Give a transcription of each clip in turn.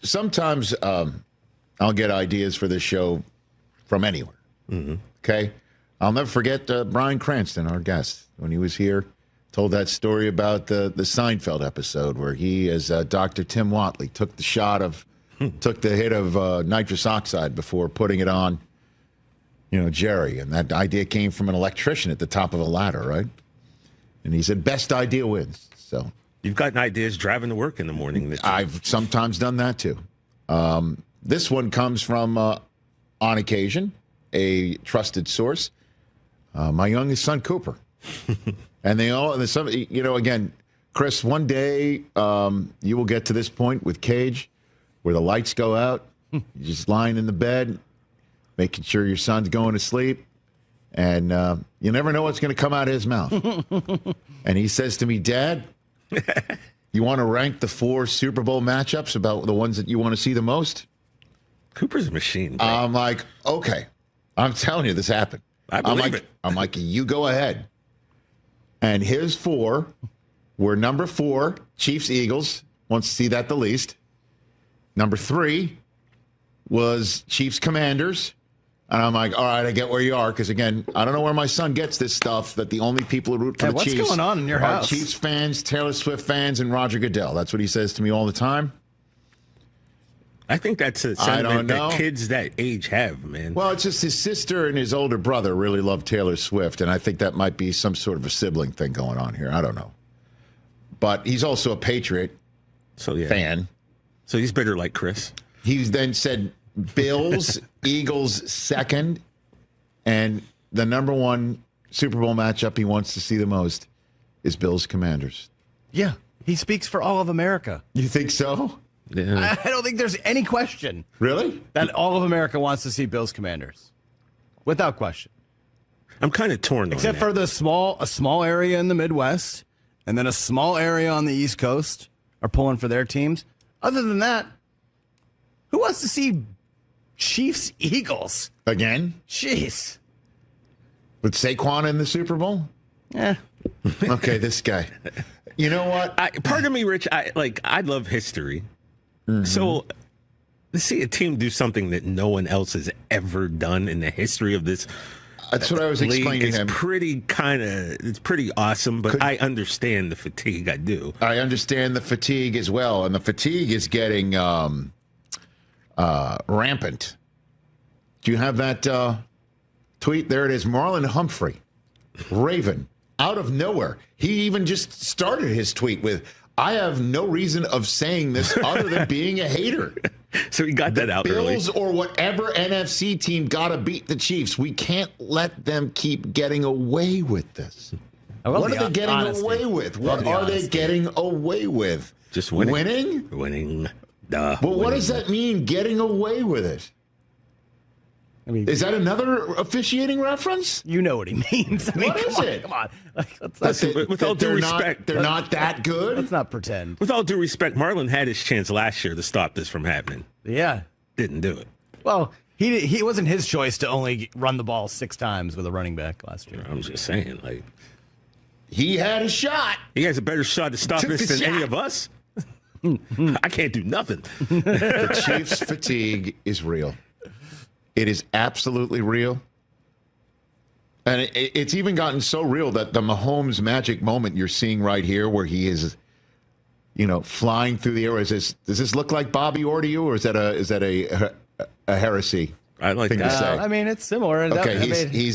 sometimes I'll get ideas for this show from anywhere. Mm-hmm. Okay? I'll never forget Bryan Cranston, our guest, when he was here, told that story about the Seinfeld episode where he, as Dr. Tim Watley, took the hit of nitrous oxide before putting it on, Jerry. And that idea came from an electrician at the top of a ladder, right? And he said, best idea wins. So you've gotten ideas driving to work in the morning. I've sometimes done that, too. This one comes from, on occasion, a trusted source, my youngest son, Cooper. And again, Chris, one day you will get to this point with Cage where the lights go out. You're just lying in the bed, making sure your son's going to sleep. And you never know what's going to come out of his mouth. And he says to me, Dad, you want to rank the 4 Super Bowl matchups about the ones that you want to see the most? Cooper's a machine, bro. I'm like, okay. I'm telling you, this happened. I believe it. I'm like, you go ahead. And his 4 were number 4, Chiefs-Eagles. Wants to see that the least. Number 3 was Chiefs-Commanders. And I'm like, all right, I get where you are. Because, again, I don't know where my son gets this stuff that the only people who root for the Chiefs what's going on in your house? Chiefs fans, Taylor Swift fans, and Roger Goodell. That's what he says to me all the time. I think that's a sentiment that kids that age have, man. Well, it's just his sister and his older brother really love Taylor Swift, and I think that might be some sort of a sibling thing going on here. I don't know. But he's also a Patriot fan. So he's bitter like Chris. He then said Bills, Eagles second, and the number 1 Super Bowl matchup he wants to see the most is Bills Commanders. Yeah, he speaks for all of America. You think so? Yeah. I don't think there's any question. Really? That all of America wants to see Bills Commanders. Without question. I'm kind of torn Except on that. for a small area in the Midwest and then a small area on the East Coast are pulling for their teams. Other than that, who wants to see Chiefs Eagles? Again? Jeez. With Saquon in the Super Bowl? Yeah. Okay, this guy. You know what? Part of me, Rich, I love history. Mm-hmm. So to see a team do something that no one else has ever done in the history of this That's what I was explaining to him. It's pretty awesome, but I understand the fatigue. I do. I understand the fatigue as well, and the fatigue is getting rampant. Do you have that tweet? There it is. Marlon Humphrey, Raven, out of nowhere. He even just started his tweet with, I have no reason of saying this other than being a hater. So he got that out Bills early. Or whatever NFC team got to beat the Chiefs. We can't let them keep getting away with this. What are they getting away with? What are they getting away with? Just winning. Winning? Well, what does that mean, getting away with it? I mean, is that another officiating reference? You know what he means. I mean, what is it? Come on. With all due respect, they're not that good. Let's not pretend. With all due respect, Marlon had his chance last year to stop this from happening. Yeah, didn't do it. Well, he wasn't his choice to only run the ball 6 times with a running back last year. I'm just saying, he had a shot. He has a better shot to stop this than any of us. I can't do nothing. The Chiefs' fatigue is real. It is absolutely real. And it's even gotten so real that the Mahomes magic moment you're seeing right here where he is, flying through the air. Does this look like Bobby Orr to you, or is that a heresy? I like thing that. To say? I mean, it's similar. Okay,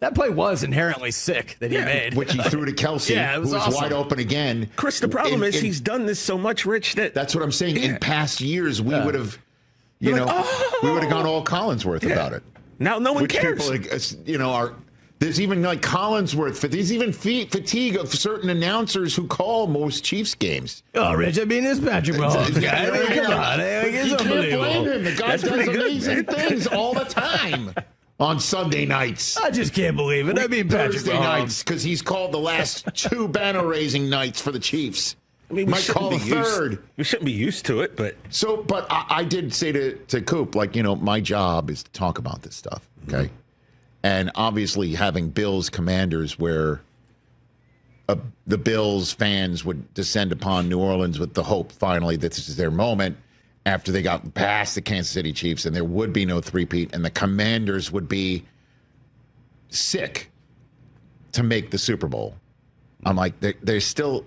that play was inherently sick that he made. Which he threw to Kelsey, yeah, who was awesome. wide open again. Chris, the problem is he's done this so much, Rich, that's what I'm saying. In past years, we would have... we would have gone all Collinsworth about it. Now no one cares. People, there's even like Collinsworth. There's even fatigue of certain announcers who call most Chiefs games. Oh, Rich, I mean, it's Patrick Mahomes, guy. I mean, come on. It's you unbelievable. Can't blame him. The guy does amazing things all the time on Sunday nights. I just can't believe it. I mean, Patrick Thursday Mahomes. nights, because he's called the last 2 banner-raising nights for the Chiefs. I mean, might call a third. We shouldn't be used to it, but I did say to Coop, my job is to talk about this stuff, okay? Mm-hmm. And obviously having Bills Commanders where the Bills fans would descend upon New Orleans with the hope finally that this is their moment, after they got past the Kansas City Chiefs, and there would be no three-peat, and the Commanders would be sick to make the Super Bowl. I'm like, there's still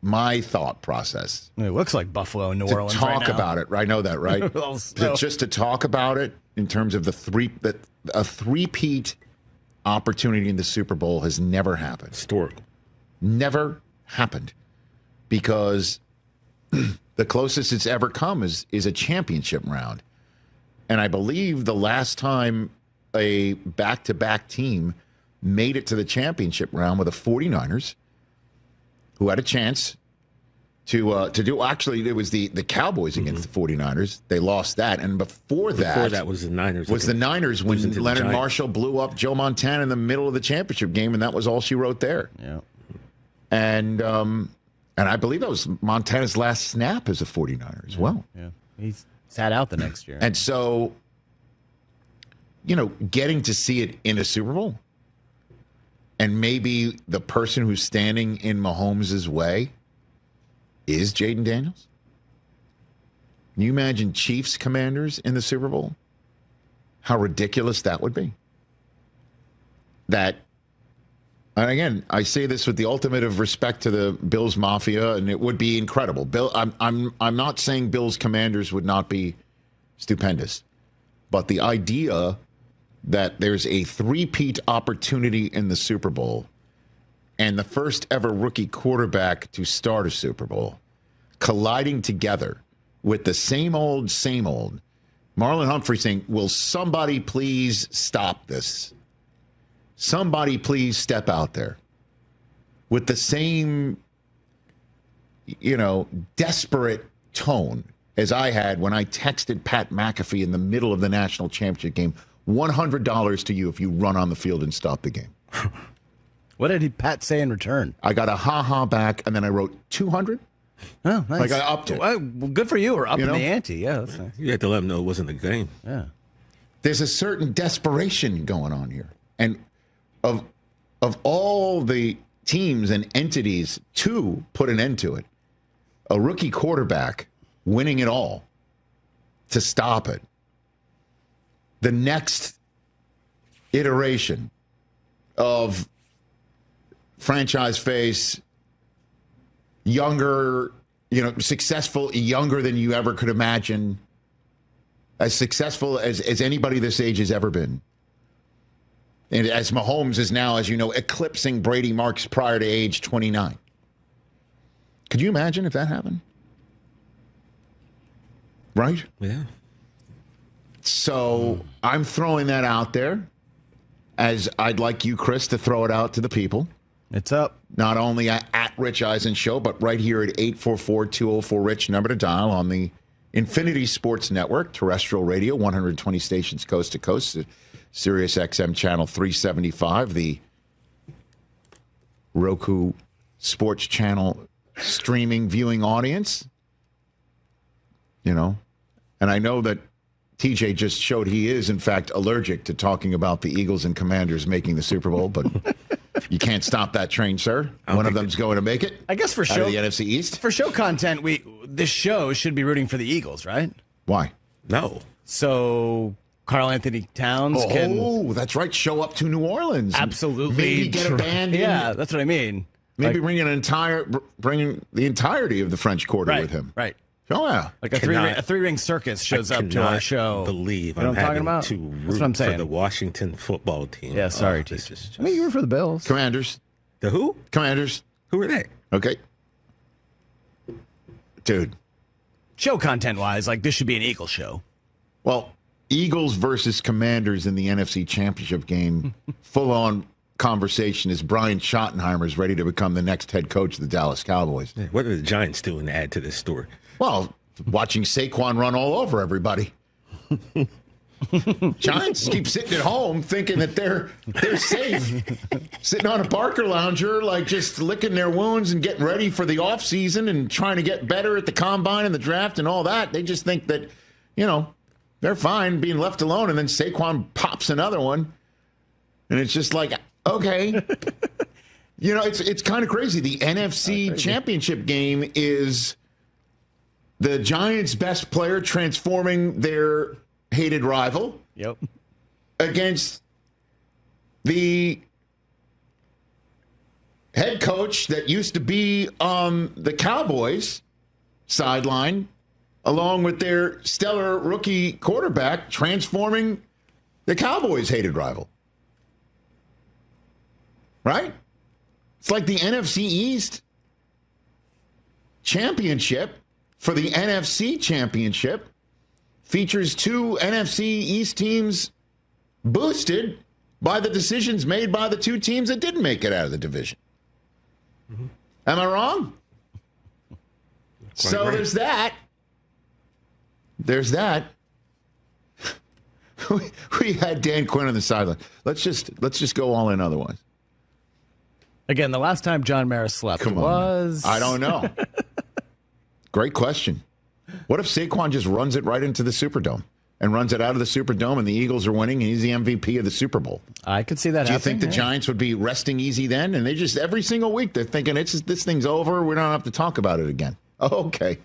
my thought process. It looks like Buffalo and New to Orleans talk right now. about it. I know that, right? Just to talk about it in terms of a three-peat opportunity in the Super Bowl has never happened. Historical. Never happened. Because the closest it's ever come is a championship round. And I believe the last time a back-to-back team made it to the championship round with the 49ers, who had a chance to do. Actually, it was the Cowboys against the 49ers. They lost that, and before that was the Niners. Was the Niners when Leonard Marshall blew up Joe Montana in the middle of the championship game, and that was all she wrote there. Yeah, and I believe that was Montana's last snap as a 49er as well. Yeah, he sat out the next year, and so getting to see it in a Super Bowl, and maybe the person who's standing in Mahomes' way is Jaden Daniels. Can you imagine Chiefs Commanders in the Super Bowl? How ridiculous that would be. And again, I say this with the ultimate of respect to the Bills Mafia, and it would be incredible. I'm not saying Bills Commanders would not be stupendous, but the idea that there's a three-peat opportunity in the Super Bowl and the first ever rookie quarterback to start a Super Bowl colliding together with the same old, Marlon Humphrey saying, will somebody please stop this? Somebody please step out there. With the same, desperate tone as I had when I texted Pat McAfee in the middle of the national championship game, $100 to you if you run on the field and stop the game. What did Pat say in return? I got a ha-ha back, and then I wrote 200. Oh, nice. Like I upped it. Well, good for you. Or upping the ante. Yeah, that's nice. You had to let them know it wasn't a game. Yeah. There's a certain desperation going on here. And of all the teams and entities to put an end to it, a rookie quarterback winning it all to stop it. The next iteration of franchise face, younger, successful, younger than you ever could imagine, as successful as anybody this age has ever been. And as Mahomes is now, as you know, eclipsing Brady Marks prior to age 29. Could you imagine if that happened? Right? Yeah. So I'm throwing that out there, as I'd like you, Chris, to throw it out to the people. It's up. Not only at Rich Eisen Show, but right here at 844-204-RICH, number to dial on the Infinity Sports Network, terrestrial radio, 120 stations coast to coast, Sirius XM channel 375, the Roku Sports Channel streaming viewing audience. And I know that TJ just showed he is, in fact, allergic to talking about the Eagles and Commanders making the Super Bowl, but you can't stop that train, sir. One of them's going to make it. I guess for show, the NFC East. For show content, this show should be rooting for the Eagles, right? Why? No. So Karl Anthony Towns can... Oh, that's right. Show up to New Orleans. Absolutely. Maybe get a band in. Yeah, that's what I mean. Maybe bring the entirety of the French Quarter with him. Right. Oh, yeah. Like a three-ring circus shows up to our show. Believe you know I'm what I'm talking having about? to That's what I'm root for saying. the Washington football team. Yeah, sorry, just, I mean, you were for the Bills. Commanders. The who? Commanders. Who are they? Okay. Dude. Show content-wise, this should be an Eagles show. Well, Eagles versus Commanders in the NFC Championship game, full-on conversation is Brian Schottenheimer is ready to become the next head coach of the Dallas Cowboys. Yeah, what are the Giants doing to add to this story? Well, watching Saquon run all over everybody. Giants keep sitting at home thinking that they're safe, sitting on a Barker lounger, just licking their wounds and getting ready for the offseason and trying to get better at the combine and the draft and all that. They just think that, they're fine being left alone, and then Saquon pops another one, and it's just like, okay. It's kind of crazy. The NFC Championship game is the Giants' best player transforming their hated rival Yep. against the head coach that used to be on the Cowboys sideline, along with their stellar rookie quarterback, transforming the Cowboys' hated rival. Right? It's like the NFC East championship for the NFC championship features two NFC East teams boosted by the decisions made by the two teams that didn't make it out of the division. Mm-hmm. Am I wrong? So right. There's that. We had Dan Quinn on the sideline. Let's just go all in otherwise. Again, the last time John Maris slept was... I don't know. Great question. What if Saquon just runs it right into the Superdome and runs it out of the Superdome and the Eagles are winning and he's the MVP of the Super Bowl? I could see that happening. Do you think the Giants would be resting easy then? And they just, every single week, they're thinking, this thing's over. We don't have to talk about it again. Oh, okay.